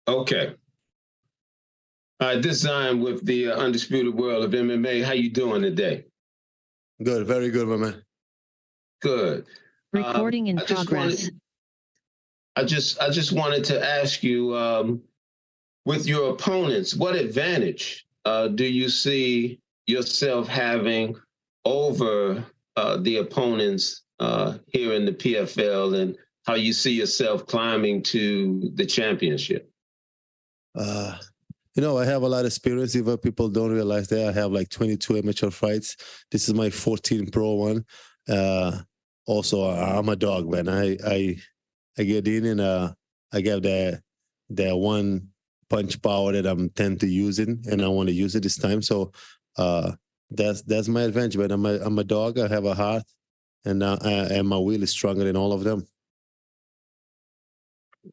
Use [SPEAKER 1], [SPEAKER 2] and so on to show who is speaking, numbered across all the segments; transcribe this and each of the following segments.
[SPEAKER 1] Okay. All right, this time with the undisputed world of MMA. How you doing today?
[SPEAKER 2] Good, very good, my man.
[SPEAKER 1] Good.
[SPEAKER 3] Recording in progress.
[SPEAKER 1] I just wanted to ask you, with your opponents, what advantage do you see yourself having over the opponents here in the PFL, and how you see yourself climbing to the championship?
[SPEAKER 2] I have a lot of experience. Even people don't realize that I have like 22 amateur fights. This is my 14th pro one. Also, I'm a dog, man. I get in and I get that one punch power that I'm tend to using, and I want to use it this time. So that's my advantage, man. I'm a dog. I have a heart, and my will is stronger than all of them.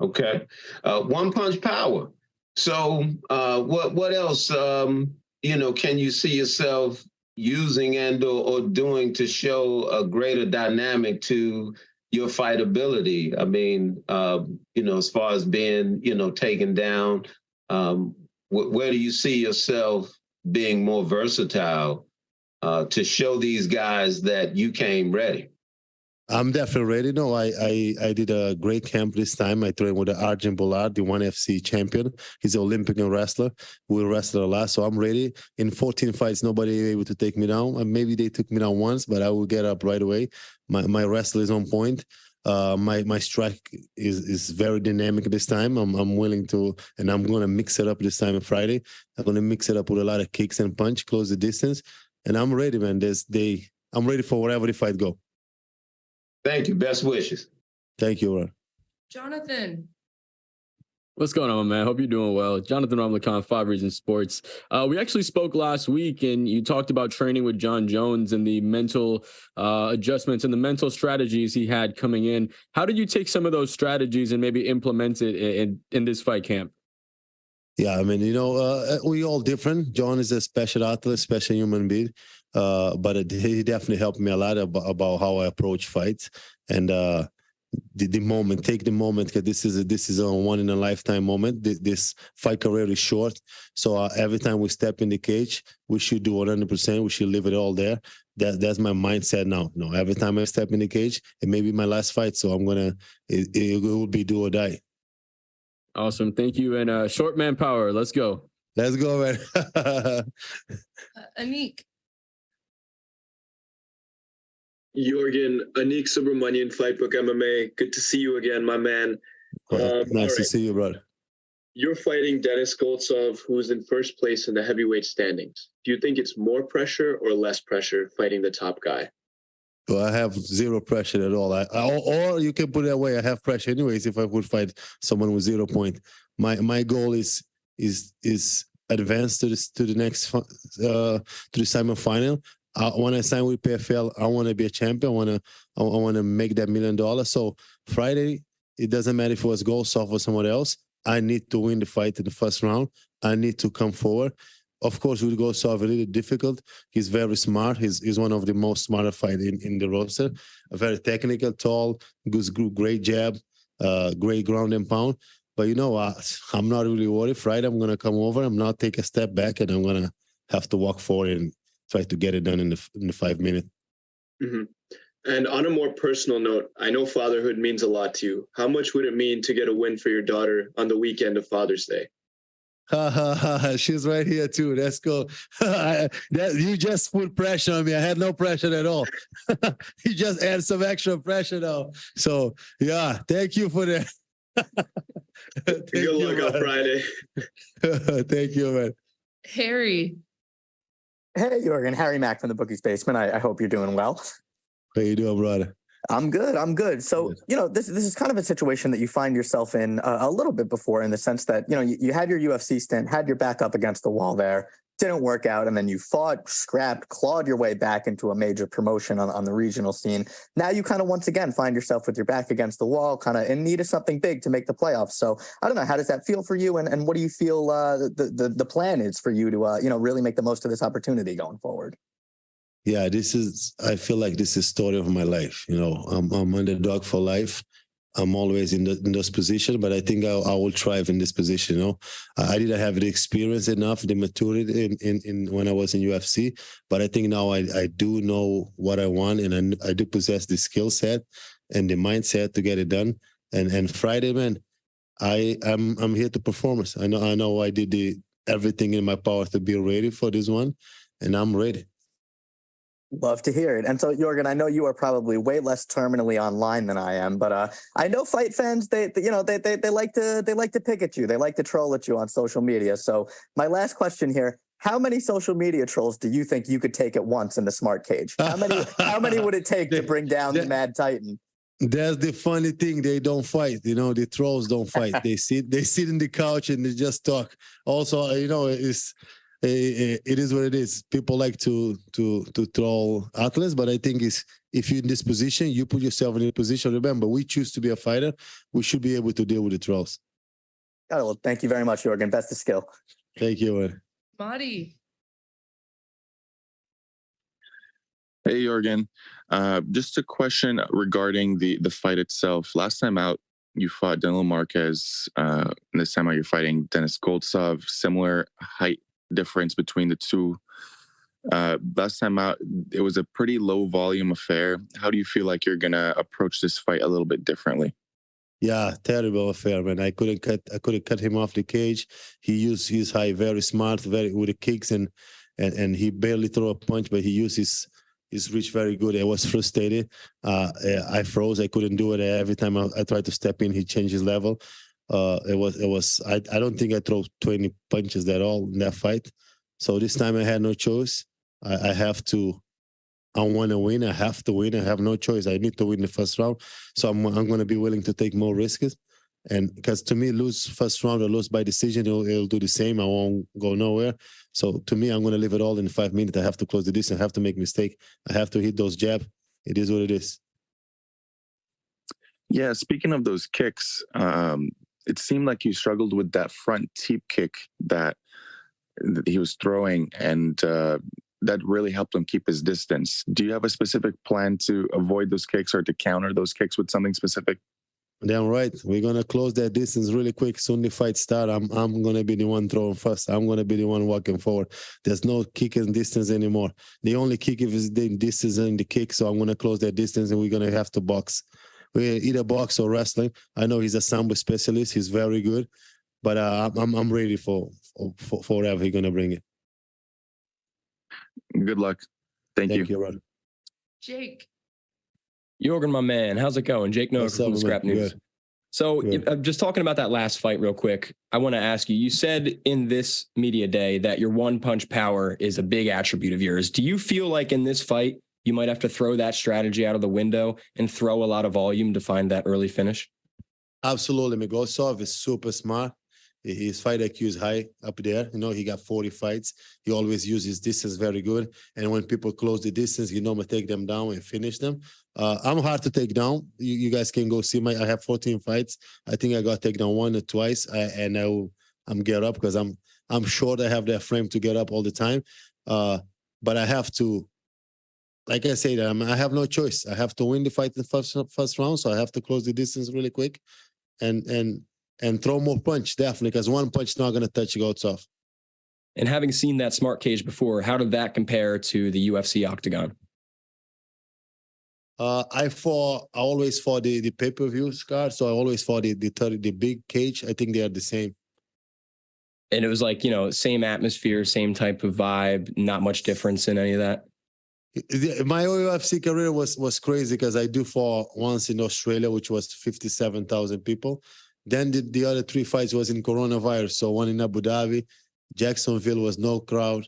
[SPEAKER 1] Okay, one punch power. So what else can you see yourself using and or doing to show a greater dynamic to your fight ability? I mean, as far as being taken down, where do you see yourself being more versatile to show these guys that you came ready?
[SPEAKER 2] I'm definitely ready. No, I did a great camp this time. I trained with Arjan Bhullar, the ONE FC champion. He's an Olympic wrestler. We wrestled a lot, so I'm ready. In 14 fights, nobody able to take me down. Maybe they took me down once, but I will get up right away. My wrestle is on point. My strike is very dynamic this time. I'm willing to, and I'm going to mix it up this time on Friday. I'm going to mix it up with a lot of kicks and punch, close the distance, and I'm ready, man. I'm ready for wherever the fight go.
[SPEAKER 1] Thank you. Best wishes.
[SPEAKER 2] Thank you, Ron.
[SPEAKER 4] Jonathan.
[SPEAKER 5] What's going on, man? Hope you're doing well. Jonathan Ramlakan, 5 Reasons Sports. We actually spoke last week, and you talked about training with Jon Jones and the mental adjustments and the mental strategies he had coming in. How did you take some of those strategies and maybe implement it in this fight camp?
[SPEAKER 2] Yeah, I mean, we all different. Jon is a special athlete, special human being. But he definitely helped me a lot about how I approach fights, and the moment, take the moment, because this is a one in a lifetime moment. This fight career is short, so every time we step in the cage, we should do 100%. We should leave it all there. That's my mindset now. No, every time I step in the cage, it may be my last fight, so it will be do or die.
[SPEAKER 5] Awesome, thank you. And short man power, let's go.
[SPEAKER 2] Let's go, man.
[SPEAKER 4] Anik.
[SPEAKER 6] Yorgan, Anik Subramanian, Fightbook MMA. Good to see you again, my man.
[SPEAKER 2] Nice to see you, brother.
[SPEAKER 6] You're fighting Denis Goltsov, who's in first place in the heavyweight standings. Do you think it's more pressure or less pressure fighting the top guy?
[SPEAKER 2] Well, I have zero pressure at all. Or you can put it that way, I have pressure anyways if I would fight someone with 0 point. My goal is advance to the next to the semifinal. When I sign with PFL, I want to be a champion. I want to make that $1 million. So Friday, it doesn't matter if it was Goltsov or someone else. I need to win the fight in the first round. I need to come forward. Of course, with Goltsov, a little difficult. He's very smart. He's one of the most smarter fighters in the roster. A very technical, tall, great jab, great ground and pound. But I'm not really worried. Friday, I'm going to come over. I'm not take a step back, and I'm going to have to walk forward and try to get it done in the 5 minutes.
[SPEAKER 6] Mm-hmm. And on a more personal note, I know fatherhood means a lot to you. How much would it mean to get a win for your daughter on the weekend of Father's Day?
[SPEAKER 2] She's right here too. That's cool. You just put pressure on me. I had no pressure at all. You just add some extra pressure now. So yeah, thank you for that.
[SPEAKER 6] Good luck on Friday.
[SPEAKER 2] Thank you, man.
[SPEAKER 4] Harry.
[SPEAKER 7] Hey, Yorgan. Harry Mack from the Bookie's Basement. I hope you're doing well.
[SPEAKER 2] How you doing, brother?
[SPEAKER 7] I'm good. So, this is kind of a situation that you find yourself in a little bit before, in the sense that, you had your UFC stint, had your back up against the wall there, didn't work out, and then you fought, scrapped, clawed your way back into a major promotion on the regional scene. Now you kind of once again find yourself with your back against the wall, kind of in need of something big to make the playoffs. So I don't know, how does that feel for you, and what do you feel the plan is for you to really make the most of this opportunity going forward?
[SPEAKER 2] Yeah, I feel like this is the story of my life. I'm underdog for life. I'm always in those positions, but I think I will thrive in this position. You know, I didn't have the experience enough, the maturity in when I was in UFC, but I think now I do know what I want, and I do possess the skill set and the mindset to get it done. And Friday, man, I'm here to perform. I know I did everything in my power to be ready for this one, and I'm ready.
[SPEAKER 7] Love to hear it. And so, Yorgan, I know you are probably way less terminally online than I am, but I know fight fans, they like to pick at you. They like to troll at you on social media. So my last question here, how many social media trolls do you think you could take at once in the smart cage? How many would it take to bring down the Mad Titan?
[SPEAKER 2] That's the funny thing. They don't fight. You know, the trolls don't fight. They sit in the couch and they just talk. Also, you know, it is what it is. People like to troll athletes, but I think if you're in this position, you put yourself in a position. Remember, we choose to be a fighter. We should be able to deal with the trolls.
[SPEAKER 7] Oh, well, thank you very much, Yorgan. Best of skill.
[SPEAKER 2] Thank you, man.
[SPEAKER 4] Marty.
[SPEAKER 8] Hey, Yorgan. Just a question regarding the fight itself. Last time out, you fought Danilo Marquez. This time out, you're fighting Denis Goltsov. Similar height difference between the two. Last time out, it was a pretty low volume affair. How do you feel like you're gonna approach this fight a little bit differently?
[SPEAKER 2] Yeah, terrible affair, man. I couldn't cut him off the cage. He used his height very smart, with the kicks, and he barely threw a punch, but he used his reach very good. I was frustrated. I froze. I couldn't do it. Every time I tried to step in, he changed his level. I don't think I threw 20 punches at all in that fight. So this time I had no choice. I want to win. I have to win. I have no choice. I need to win the first round. So I'm going to be willing to take more risks. And because to me, lose first round or lose by decision, it'll do the same. I won't go nowhere. So to me, I'm going to leave it all in 5 minutes. I have to close the distance. I have to make mistake. I have to hit those jab. It is what it is.
[SPEAKER 8] Yeah, speaking of those kicks, it seemed like you struggled with that front teep kick that he was throwing, and that really helped him keep his distance. Do you have a specific plan to avoid those kicks or to counter those kicks with something specific?
[SPEAKER 2] Damn right. We're going to close that distance really quick. Soon the fight start, I'm going to be the one throwing first. I'm going to be the one walking forward. There's no kicking distance anymore. The only kick is the distance in the kick, so I'm going to close that distance, and we're going to have to box. We either box or wrestling. I know he's a sambo specialist. He's very good, but I'm ready for whatever he's going to bring it.
[SPEAKER 8] Good luck. Thank you.
[SPEAKER 2] Thank you, Rod.
[SPEAKER 4] Jake.
[SPEAKER 9] Yorgan, my man, how's it going? Jake Noah from Scrap News.
[SPEAKER 2] Good.
[SPEAKER 9] So
[SPEAKER 2] Good.
[SPEAKER 9] Just talking about that last fight real quick, I want to ask you, you said in this media day that your one-punch power is a big attribute of yours. Do you feel like in this fight, you might have to throw that strategy out of the window and throw a lot of volume to find that early finish?
[SPEAKER 2] Absolutely. Goltsov is super smart. His fight IQ is high up there. You know, he got 40 fights. He always uses distance very good. And when people close the distance, you normally take them down and finish them. I'm hard to take down. You guys can go see I have 14 fights. I think I got taken down 1 or twice. I'm get up because I'm short. I have that frame to get up all the time. But I have to, like I said, I have no choice. I have to win the fight in the first round. So I have to close the distance really quick and throw more punch, definitely, because one punch is not going to touch Goltsov.
[SPEAKER 9] And having seen that smart cage before, how did that compare to the UFC octagon?
[SPEAKER 2] I always fought the pay-per-view card, so I always fought the big cage. I think they are the same.
[SPEAKER 9] And it was like, same atmosphere, same type of vibe, not much difference in any of that?
[SPEAKER 2] My UFC career was crazy because I do fought once in Australia, which was 57,000 people. Then the other 3 fights was in coronavirus. So one in Abu Dhabi, Jacksonville was no crowd,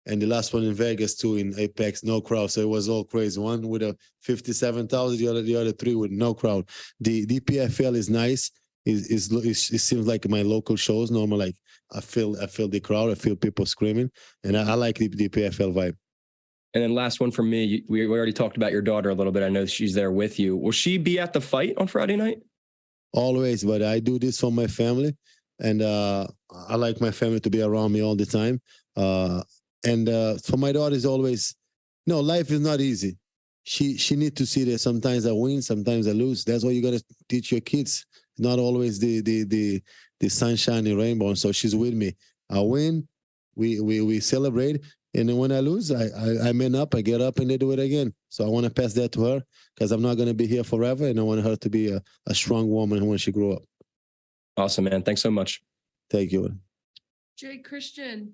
[SPEAKER 2] and the last one in Vegas too, in Apex, no crowd. So it was all crazy. One with a 57,000, the other 3 with no crowd. The PFL is nice. It seems like my local shows. Normal, like I feel the crowd. I feel people screaming, and I like the PFL vibe.
[SPEAKER 9] And then last one from me. We already talked about your daughter a little bit. I know she's there with you. Will she be at the fight on Friday night?
[SPEAKER 2] Always, but I do this for my family, and I like my family to be around me all the time. And for my daughter, is always, life is not easy. she need to see that sometimes I win, sometimes I lose. That's what you gotta teach your kids. Not always the sunshine and rainbow. So she's with me. I win, we celebrate, and then when I lose, I man up, I get up, and they do it again. So I want to pass that to her because I'm not gonna be here forever, and I want her to be a strong woman when she grow up.
[SPEAKER 9] Awesome, man. Thanks so much.
[SPEAKER 2] Thank you.
[SPEAKER 4] Jake Christian.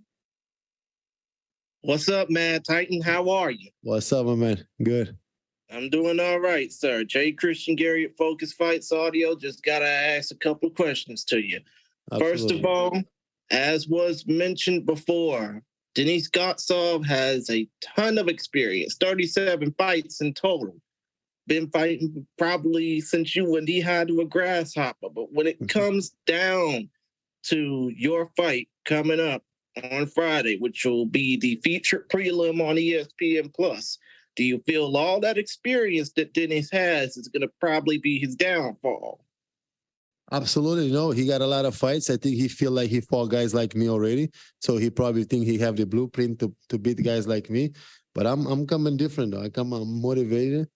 [SPEAKER 10] What's up, man? Titan, how are you?
[SPEAKER 2] What's up, my man? Good.
[SPEAKER 10] I'm doing all right, sir. Jay Christian Gary at Focus Fights Audio. Just got to ask a couple of questions to you.
[SPEAKER 2] Absolutely.
[SPEAKER 10] First of all, as was mentioned before, Denis Goltsov has a ton of experience, 37 fights in total. Been fighting probably since you were knee-high to a grasshopper. But when it comes down to your fight coming up on Friday, which will be the featured prelim on ESPN Plus, do you feel all that experience that Denis has is going to probably be his downfall?
[SPEAKER 2] Absolutely. No, he got a lot of fights. I think he feel like he fought guys like me already. So he probably think he have the blueprint to beat guys like me. But I'm coming different though. I'm motivated.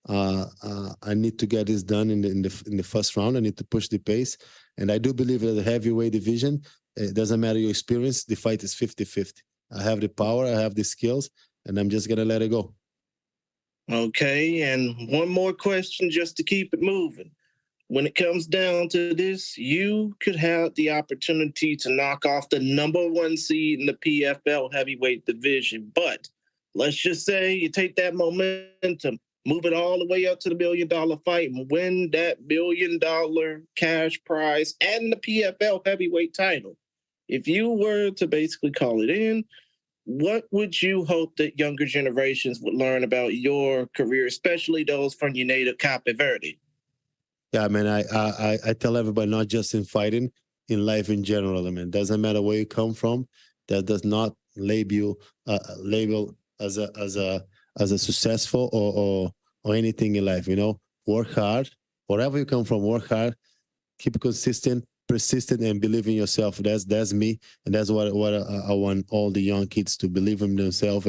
[SPEAKER 2] I need to get this done in the first round. I need to push the pace. And I do believe that the heavyweight division, it doesn't matter your experience, the fight is 50-50. I have the power, I have the skills, and I'm just gonna let it go.
[SPEAKER 10] Okay, and one more question just to keep it moving. When it comes down to this, you could have the opportunity to knock off the #1 seed in the PFL heavyweight division. But let's just say you take that momentum, move it all the way up to the $1 million fight and win that $1 million cash prize and the PFL heavyweight title. If you were to basically call it in, what would you hope that younger generations would learn about your career, especially those from your native Cape Verde?
[SPEAKER 2] Yeah, man, I tell everybody, not just in fighting, in life in general, I mean, doesn't matter where you come from, that does not label as a successful or anything in life, you know. Work hard, wherever you come from, work hard, keep consistent, persistent, and believe in yourself. That's me, and that's what I want all the young kids to believe in themselves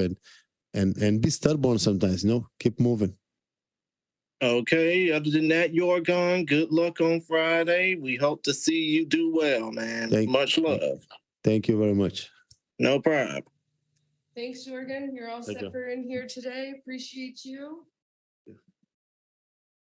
[SPEAKER 2] and be stubborn sometimes, you know, keep moving.
[SPEAKER 10] Okay, other than that, Yorgan, good luck on Friday. We hope to see you do well, man. Much love.
[SPEAKER 2] Thank you very much.
[SPEAKER 10] No problem.
[SPEAKER 4] Thanks, Yorgan. You're all set for in here today. Appreciate you.